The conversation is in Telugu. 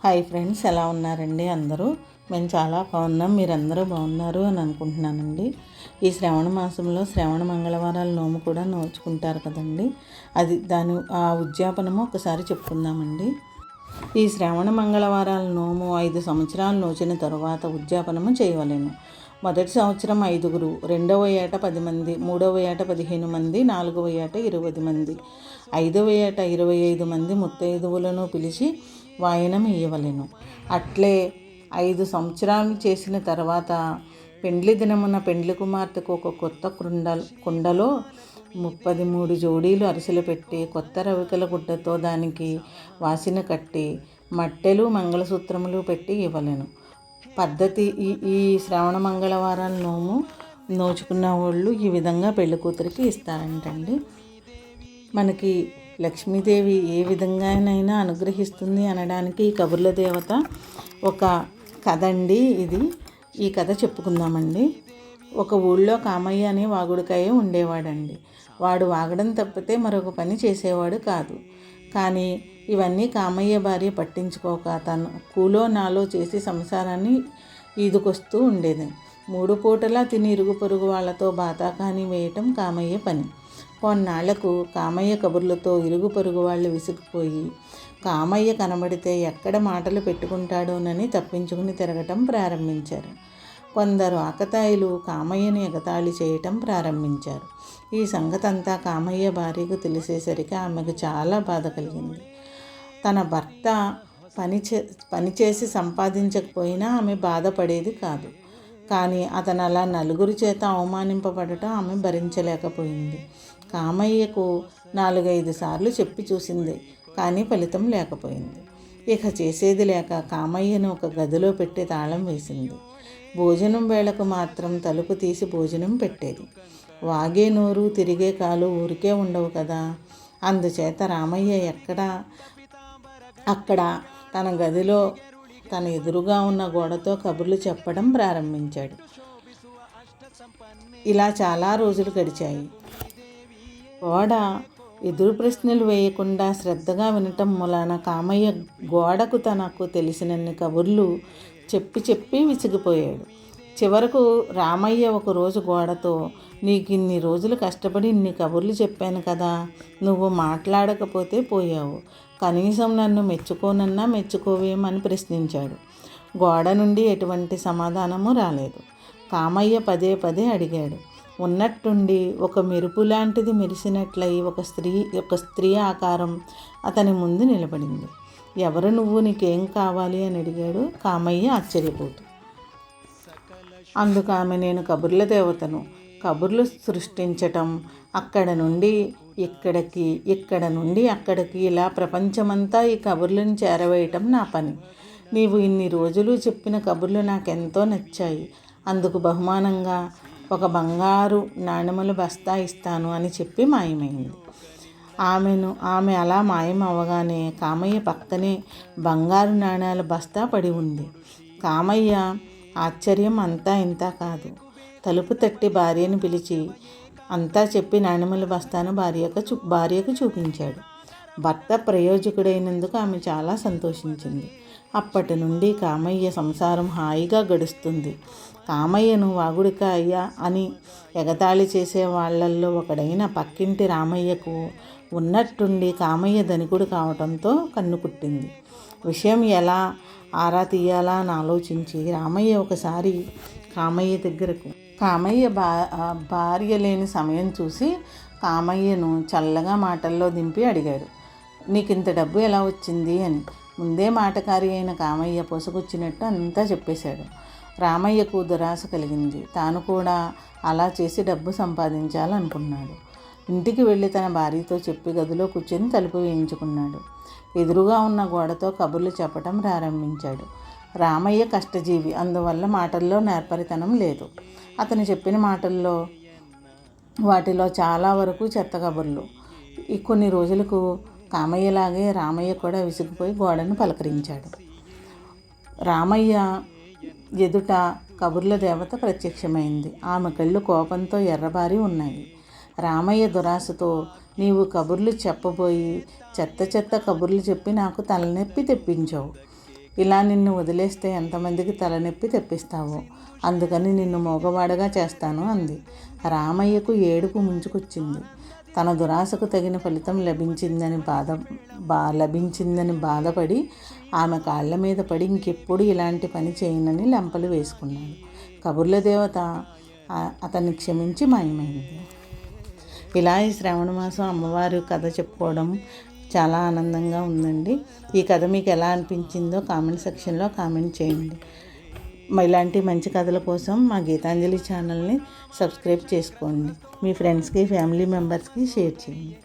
హాయ్ ఫ్రెండ్స్, ఎలా ఉన్నారండి అందరూ? మేము చాలా బాగున్నాం. మీరందరూ బాగున్నారు అని అనుకుంటున్నానండి. ఈ శ్రావణ మాసంలో శ్రావణ మంగళవారాల నోము కూడా నోచుకుంటారు కదండి. ఆ ఉద్యాపనము ఒకసారి చెప్పుకుందామండి. ఈ శ్రావణ మంగళవారాల నోము 5 సంవత్సరాలు నోచిన తరువాత ఉద్యాపనము చేయవలెను. మొదటి సంవత్సరం 5, రెండవ ఏట 10 మంది, మూడవ ఏట 15 మంది, నాలుగవ ఏట 20 మంది, 5వ ఏట 25 మంది ముత్తైదువులను పిలిచి వాయనం ఇయ్యవలెను. అట్లే 5 సంవత్సరాలు చేసిన తర్వాత పెండ్లి దినమున పెండ్లి కుమార్తెకు ఒక కొత్త కుండలో 33 జోడీలు అరిసెలు పెట్టి కొత్త రవికల గుడ్డతో దానికి వాసిన కట్టి మట్టెలు మంగళసూత్రములు పెట్టి ఇవ్వలేను. పద్ధతి ఈ శ్రావణ మంగళవారాల నోము నోచుకున్న వాళ్ళు ఈ విధంగా పెళ్లి కూతురికి ఇస్తారంటండి. మనకి లక్ష్మీదేవి ఏ విధంగానైనా అనుగ్రహిస్తుంది అనడానికి ఈ కబుర్ల దేవత ఒక కథ అండి. ఈ కథ చెప్పుకుందామండి. ఒక ఊళ్ళో కామయ్య అనే వాగుడికాయ ఉండేవాడండి. వాడు వాగడం తప్పితే మరొక పని చేసేవాడు కాదు. కానీ ఇవన్నీ కామయ్య భార్య పట్టించుకోక తను కూలో నాలో చేసి సంసారాన్ని ఈదుకొస్తూ ఉండేది. 3 పూటలా తిని ఇరుగు పొరుగు వాళ్లతో బాతాకాని వేయటం కామయ్య పని. కొన్నాళ్లకు కామయ్య కబుర్లతో ఇరుగు పొరుగు వాళ్ళు విసిగిపోయి కామయ్య కనబడితే ఎక్కడ మాటలు పెట్టుకుంటాడోనని తప్పించుకుని తిరగటం ప్రారంభించారు. కొందరు ఆకతాయిలు కామయ్యని ఎగతాళి చేయటం ప్రారంభించారు. ఈ సంగతంతా కామయ్య భార్యకు తెలిసేసరికి ఆమెకు చాలా బాధ కలిగింది. తన భర్త పనిచేసి సంపాదించకపోయినా ఆమె బాధపడేది కాదు. కానీ అతను అలా నలుగురి చేత అవమానింపబడటం ఆమె భరించలేకపోయింది. కామయ్యకు 4-5 సార్లు చెప్పి చూసింది, కానీ ఫలితం లేకపోయింది. ఇక చేసేది లేక కామయ్యను ఒక గదిలో పెట్టి తాళం వేసింది. భోజనం వేళకు మాత్రం తలుపు తీసి భోజనం పెట్టేది. వాగే నోరు తిరిగే కాలు ఊరికే ఉండవు కదా. అందుచేత రామయ్య అక్కడ తన గదిలో తన ఎదురుగా ఉన్న గోడతో కబుర్లు చెప్పడం ప్రారంభించాడు. ఇలా చాలా రోజులు గడిచాయి. గోడ ఎదురు ప్రశ్నలు వేయకుండా శ్రద్ధగా వినటం మూలాన కామయ్య గోడకు తనకు తెలిసినన్ని కబుర్లు చెప్పి విసిగిపోయాడు. చివరకు రామయ్య ఒకరోజు గోడతో, నీకు ఇన్ని రోజులు కష్టపడి ఇన్ని కబుర్లు చెప్పాను కదా, నువ్వు మాట్లాడకపోతే పోయావు. కనీసం నన్ను మెచ్చుకోవేమని ప్రశ్నించాడు. గోడ నుండి ఎటువంటి సమాధానము రాలేదు. కామయ్య పదే అడిగాడు. ఉన్నట్టుండి ఒక మెరుపు లాంటిది మెరిసినట్లయి ఒక స్త్రీ ఆకారం అతని ముందు నిలబడింది. ఎవరు నువ్వు, నీకేం కావాలి అని అడిగాడు కామయ్య ఆశ్చర్యపోతూ. అందుకు ఆమె, నేను కబుర్ల దేవతను. కబుర్లు సృష్టించటం, అక్కడ నుండి ఇక్కడికి, ఇక్కడ నుండి అక్కడికి, ఇలా ప్రపంచమంతా ఈ కబుర్లను చేరవేయటం నా పని. నీవు ఇన్ని రోజులు చెప్పిన కబుర్లు నాకెంతో నచ్చాయి. అందుకు బహుమానంగా ఒక బంగారు నాణెముల బస్తా ఇస్తాను అని చెప్పి మాయమైంది. ఆమె అలా మాయం అవ్వగానే కామయ్య పక్కనే బంగారు నాణేల బస్తా పడి ఉంది. కామయ్య ఆశ్చర్యం అంతా ఇంత కాదు. తలుపు తట్టి భార్యను పిలిచి అంతా చెప్పి నాణెముల బస్తాను భార్యకు చూపించాడు. భర్త ప్రయోజకుడైనందుకు ఆమె చాలా సంతోషించింది. అప్పటి నుండి కామయ్య సంసారం హాయిగా గడుస్తుంది. కామయ్యను వాగుడికాయ అని ఎగతాళి చేసే వాళ్ళల్లో ఒకడైన పక్కింటి రామయ్యకు ఉన్నట్టుండి కామయ్య ధనికుడు కావటంతో కన్ను కుట్టింది. విషయం ఎలా ఆరా తీయాలా అని ఆలోచించి రామయ్య ఒకసారి కామయ్య భార్య లేని సమయం చూసి కామయ్యను చల్లగా మాటల్లో దింపి అడిగాడు, నీకింత డబ్బు ఎలా వచ్చింది అని. ముందే మాటకారి అయిన కామయ్య పొసగుచ్చినట్టు అంతా చెప్పేశాడు. రామయ్యకు దురాశ కలిగింది. తాను కూడా అలా చేసి డబ్బు సంపాదించాలనుకున్నాడు. ఇంటికి వెళ్ళి తన భార్యతో చెప్పి గదిలో కూర్చొని తలుపు వేయించుకున్నాడు. ఎదురుగా ఉన్న గోడతో కబుర్లు చెప్పటం ప్రారంభించాడు. రామయ్య కష్టజీవి, అందువల్ల మాటల్లో నేర్పరితనం లేదు. అతను చెప్పిన వాటిలో చాలా వరకు చెత్త కబుర్లు. కొన్ని రోజులకు కామయ్యలాగే రామయ్య కూడా విసిగిపోయి గోడను పలకరించాడు. రామయ్య ఎదుట కబుర్ల దేవత ప్రత్యక్షమైంది. ఆమె కళ్ళు కోపంతో ఎర్రబారి ఉన్నాయి. రామయ్య దురాశతో, నీవు కబుర్లు చెప్పబోయి చెత్త కబుర్లు చెప్పి నాకు తలనొప్పి తెప్పించావు. ఇలా నిన్ను వదిలేస్తే ఎంతమందికి తలనొప్పి తెప్పిస్తావో, అందుకని నిన్ను మగవాడుగా చేస్తాను అంది. రామయ్యకు ఏడుపు ముంచుకొచ్చింది. తన దురాశకు తగిన ఫలితం లభించిందని బాధపడి ఆమె కాళ్ళ మీద పడి ఇంకెప్పుడు ఇలాంటి పని చేయనని లెంపలు వేసుకున్నాడు. కబుర్ల దేవత అతన్ని క్షమించి మాయమైంది. ఇలా ఈ శ్రావణ మాసం అమ్మవారి కథ చెప్పుకోవడం చాలా ఆనందంగా ఉందండి. ఈ కథ మీకు ఎలా అనిపించిందో కామెంట్ సెక్షన్లో కామెంట్ చేయండి. ఇలాంటి మంచి కథల కోసం మా గీతాంజలి ఛానల్ని సబ్స్క్రైబ్ చేసుకోండి. మీ ఫ్రెండ్స్కి, ఫ్యామిలీ మెంబర్స్కి షేర్ చేయండి.